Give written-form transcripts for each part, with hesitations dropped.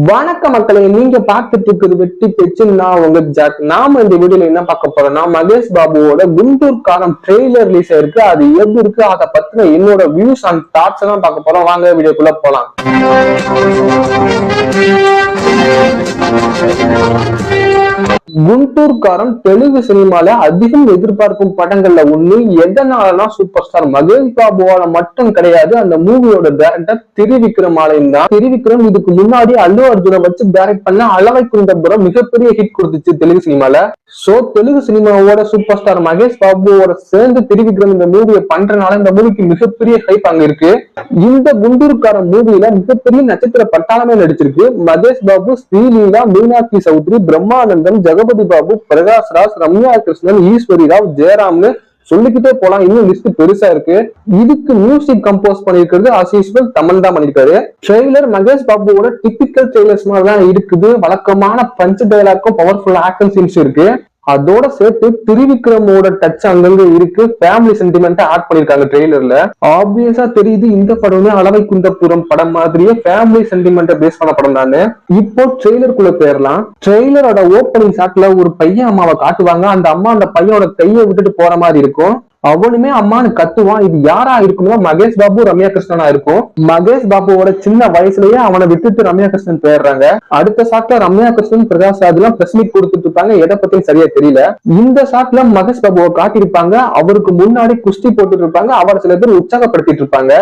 வணக்க மக்களை, நீங்க பார்த்துட்டு இருக்குது வெட்டி பேச்சு. நான் உங்க ஜாக். நாம இந்த வீடியோல என்ன பார்க்க போறோம்னா, மகேஷ் பாபுவோட குண்டூர் காரம் ட்ரெய்லர் ரிலீஸ் ஆயிருக்கு. அது எப்படி இருக்கு, அதை பத்தின என்னோட வியூஸ் அண்ட் தாட்ஸ் தான் பார்க்க போறோம். வாங்க வீடியோக்குள்ள போலாம். குண்டூர் காரம் தெலுங்கு சினிமால அதிகம் எதிர்பார்க்கும் படங்கள்ல ஒண்ணு. எதனாலனா சூப்பர் ஸ்டார் மகேஷ் பாபுவால மட்டும் கிடையாது, அந்த மூவியோட டைரக்டர் திரிவிக்ரமாலையும் தான். திரிவிக்ரம் இதுக்கு முன்னாடி அல்லு அர்ஜுனை வச்சு டைரக்ட் பண்ண அளவை குண்டபுரம் மிகப்பெரிய ஹிட் கொடுத்துச்சு தெலுங்கு சினிமால. சோ தெலுங்கு சினிமாவோட சூப்பர் ஸ்டார் மகேஷ் பாபுவோட சேர்ந்து திரிவிக்ரம் இந்த மூவியை பண்றதுனால இந்த மூவிக்கு மிகப்பெரிய ஹைப் அங்க இருக்கு. இந்த குண்டூர்காரன் மூவியில மிகப்பெரிய நட்சத்திர பட்டாளமே நடிச்சிருக்கு. மகேஷ் பாபு, ஸ்ரீலீலா, மீனாட்சி சௌத்ரி, பிரம்மானந்தம், ஜெகபதி பாபு, பிரகாஷ் ராஜ், ரம்யா கிருஷ்ணன், ஈஸ்வரி ராவ், ஜெயராம்னு சொல்லிக்கிட்டே போலாம். இன்னும் லிஸ்ட் பெருசா இருக்கு. இதுக்கு மியூசிக் கம்போஸ் பண்ணிருக்கிறது as usual தமன் தான் பண்ணிருக்காரு. ட்ரெய்லர் மகேஷ் பாபுவோட டிபிக்கல் ட்ரெய்லர்ஸ் மாதிரி தான் இருக்குது. வழக்கமான பஞ்ச் டயலாக்கும் பவர்ஃபுல் ஆக்ஷன் சீன்ஸ் இருக்கு. அதோட சேர்த்து திரிவிக்ரமோட டச் அங்கங்க இருக்கு. ஃபேமிலி சென்டிமெண்ட் ஆட் பண்ணிருக்காங்க ட்ரெய்லர்ல. ஆப்வியஸா தெரியுது இந்த படமே அளவை குண்டபுரம் படம் மாதிரியே ஃபேமிலி சென்டிமெண்ட் பேஸ் பண்ண படம் தானே. இப்போ ட்ரெய்லருக்குள்ள போயிடலாம். ட்ரெய்லரோட ஓப்பனிங் ஷாட்ல ஒரு பையன் அம்மாவை காட்டுவாங்க. அந்த அம்மா அந்த பையனோட கையை விட்டுட்டு போற மாதிரி இருக்கும். அவனுமே அம்மானு கத்துவான். இது யாரா இருக்கும்னா மகேஷ் பாபு, ரம்யா கிருஷ்ணனா இருக்கும். மகேஷ் பாபுவோட சின்ன வயசுலயே அவனை விட்டுட்டு ரம்யா கிருஷ்ணன் போயிடுறாங்க. அடுத்த ஷாட்ல ரம்யா கிருஷ்ணன், பிரகாஷ் ராஜ் எல்லாம் பிரஸ் மீட் கொடுத்துட்டு இருப்பாங்க. எதை பத்தியும் சரியா தெரியல. இந்த ஷாட்ல மகேஷ் பாபுவை காட்டியிருப்பாங்க. அவருக்கு முன்னாடி குஸ்தி போட்டுட்டு இருப்பாங்க. அவரை சில பேர் உற்சாகப்படுத்திட்டு இருப்பாங்க.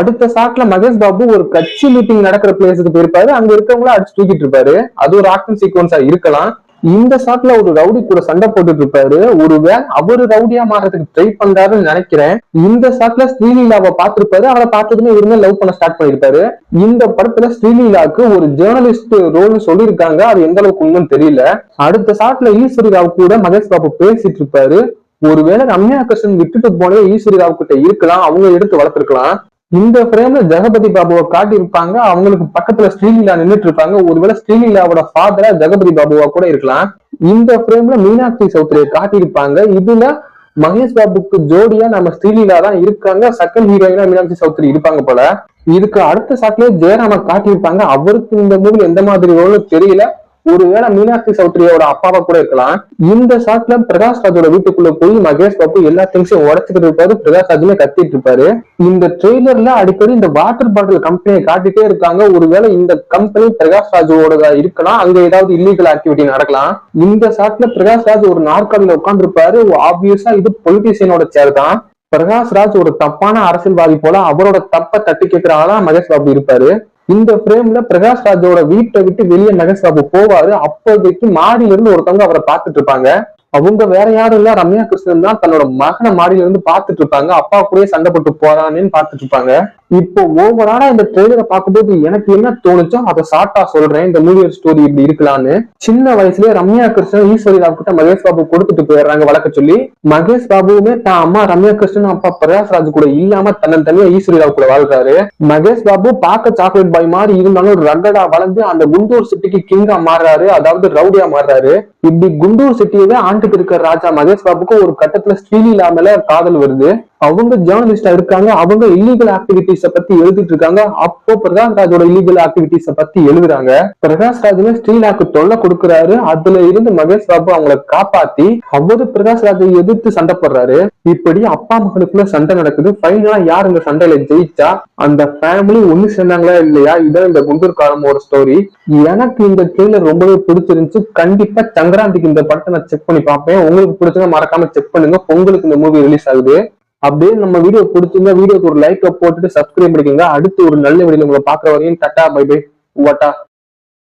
அடுத்த ஷாட்ல மகேஷ் பாபு ஒரு கட்சி மீட்டிங் நடக்கிற பிளேஸுக்கு போயிருப்பாரு. அங்க இருக்கவங்கள அடிச்சு தூக்கிட்டு இருப்பாரு. அது ஒரு ஆக்ஷன் சீக்வன்ஸா இருக்கலாம். இந்த ஷாட்ல ஒரு ரவுடி கூட சண்டை போட்டுட்டு இருப்பாரு. ஒருவேளை அவரு ரவுடியா மாறதுக்கு ட்ரை பண்றாருன்னு நினைக்கிறேன். இந்த ஷாட்ல ஸ்ரீலீலாவை பார்த்திருப்பாரு. அவரை பார்த்ததுமே இவருமே லவ் பண்ண ஸ்டார்ட் பண்ணிருப்பாரு. இந்த படத்துல ஸ்ரீலீலாவுக்கு ஒரு ஜேர்னலிஸ்ட் ரோல்னு சொல்லியிருக்காங்க. அது எந்த அளவுக்கு உண்மைன்னு தெரியல. அடுத்த ஷாட்ல ஈஸ்வரி ராவ் கூட மகேஷ் பாபு பேசிட்டு இருப்பாரு. ஒருவேளை ரம்யா கிருஷ்ணன் விட்டுட்டு போனே ஈஸ்வரி ராவ் கிட்ட இருக்கலாம். அவங்க எடுத்து வளர்த்திருக்கலாம். இந்த ஃப்ரேம்ல ஜெகபதி பாபுவை காட்டியிருப்பாங்க. அவங்களுக்கு பக்கத்துல ஸ்ரீலீலா நின்றுட்டு இருப்பாங்க. ஒருவேளை ஸ்ரீலீலாவோட ஃபாதரா ஜெகபதி பாபுவா கூட இருக்கலாம். இந்த ஃப்ரேம்ல மீனாட்சி சௌத்ரியை காட்டியிருப்பாங்க. இதுல மகேஷ் பாபுக்கு ஜோடியா நம்ம ஸ்ரீலீலா தான் இருக்காங்க. செகண்ட் ஹீரோயினா மீனாட்சி சௌத்ரி இருப்பாங்க போல. இதுக்கு அடுத்த ஷாட்லயே ஜெயராம காட்டியிருப்பாங்க. அவருக்கு இந்த மூவில எந்த மாதிரி ரோல்னு தெரியல. ஒருவேளை மீனாட்சி சௌத்ரியோட அப்பாவா கூட இருக்கலாம். இந்த ஷாட்ல பிரகாஷ் ராஜோட வீட்டுக்குள்ள போய் மகேஷ் பாபு எல்லா திங்ஸையும் உடச்சுக்கிட்டு இருப்பாரு. பிரகாஷ் ராஜுமே கத்திட்டு இருப்பாரு. இந்த ட்ரெய்லர்ல அடிக்கடி இந்த வாட்டர் பாட்டில் கம்பெனியை காட்டிட்டே இருக்காங்க. ஒருவேளை இந்த கம்பெனி பிரகாஷ் ராஜோட இருக்கலாம். அங்க ஏதாவது இல்லீகல் ஆக்டிவிட்டி நடக்கலாம். இந்த ஷாட்ல பிரகாஷ் ராஜ் ஒரு நாற்காலியில உட்கார்ந்து இருப்பாரு. ஆப்வியஸா இது பொலிட்டீஷியனோட சேர் தான். பிரகாஷ் ராஜ் ஒரு தப்பான அரசியல்வாதி போல அவரோட தப்ப தட்டி கேட்கிறாங்களா மகேஷ் பாபு இருப்பாரு. இந்த ஃப்ரேம்ல பிரகாஷ் ராஜோட வீட்டை விட்டு வெளியே மகேஷ் பாபு போவாரு. அப்போதைக்கு மாடியில இருந்து ஒருத்தவங்க அவரை பார்த்துட்டு இருப்பாங்க. அவங்க வேற யாரும் இல்ல, ரம்யா கிருஷ்ணன் தான். தன்னோட மகனை மாடியில இருந்து பார்த்துட்டு இருப்பாங்க. அப்பா கூட சண்டை போட்டு போறானேன்னு பார்த்துட்டு இருப்பாங்க. இப்போ ஓவராலா இந்த ட்ரெய்லரை பார்க்கும்போது எனக்கு என்ன தோணுச்சோ அதை ஷார்ட்டா சொல்றேன். இந்த மூவியோட ஸ்டோரி இப்படி இருக்கலாம்னு. சின்ன வயசுலயே ரம்யா கிருஷ்ணன் ஈஸ்வரி ராவ் கிட்ட மகேஷ் பாபு கொடுத்துட்டு போயிடுறாங்க வழக்க சொல்லி. மகேஷ் பாபுவுமே தான் அம்மா ரம்யா கிருஷ்ணன், அப்பா பிரகாஷ் ராஜ் கூட இல்லாம தனியா ஈஸ்வரி ராவ் கூட வாழ்றாரு. மகேஷ் பாபு பார்க்க சாக்லேட் பாய் மாதிரி இருந்தாலும் ரகடா வளர்ந்து அந்த குண்டூர் சிட்டிக்கு கிங்கா மாறுறாரு. அதாவது ரவுடியா மாறுறாரு. இப்படி குண்டூர் சிட்டியவே ஆண்டுட்டு இருக்கிற ராஜா மகேஷ் பாபுக்கு ஒரு கட்டத்துல ஸ்ரீலீலா மேல காதல் வருது. அவங்க ஜேர்னலிஸ்டா இருக்காங்க. அவங்க இல்லீகல் ஆக்டிவிட்டிஸ பத்தி எழுதிட்டு இருக்காங்க. அப்போ பிரகாஷ் ராஜோட இல்லீகல் ஆக்டிவிட்டிஸ பத்தி எழுதுறாங்க. பிரகாஷ் ராஜுமே ஸ்ரீலாக்கு தொல்லை கொடுக்குறாரு. அதுல இருந்து மகேஷ் பாபு அவங்களை காப்பாத்தி அவரு பிரகாஷ் ராஜை எதிர்த்து சண்டை போடுறாரு. இப்படி அப்பா மகனுக்குள்ள சண்டை நடக்குது. ஃபைனலா யார் இந்த சண்டையில ஜெயிச்சா, அந்த ஃபேமிலி ஒண்ணு சேர்ந்தாங்களா இல்லையா, இதான் இந்த குண்டூர் காரமோட ஸ்டோரி. எனக்கு இந்த ட்ரெய்லர் ரொம்பவே பிடிச்சிருந்துச்சு. கண்டிப்பா சங்கராந்திக்கு இந்த படத்தை நான் செக் பண்ணி பார்ப்பேன். உங்களுக்கு பிடிச்சா மறக்காம செக் பண்ணுங்க. பொங்கலுக்கு இந்த மூவி ரிலீஸ் ஆகுது. அப்படியே நம்ம வீடியோ பிடிச்சிருந்தா வீடியோக்கு ஒரு லைக் போட்டுட்டு சப்ஸ்கிரைப் பண்ணிக்கோங்க. அடுத்து ஒரு நல்ல வீடியோ உங்களை பாக்குற வரையும் டாடா பை பை வாட்டா.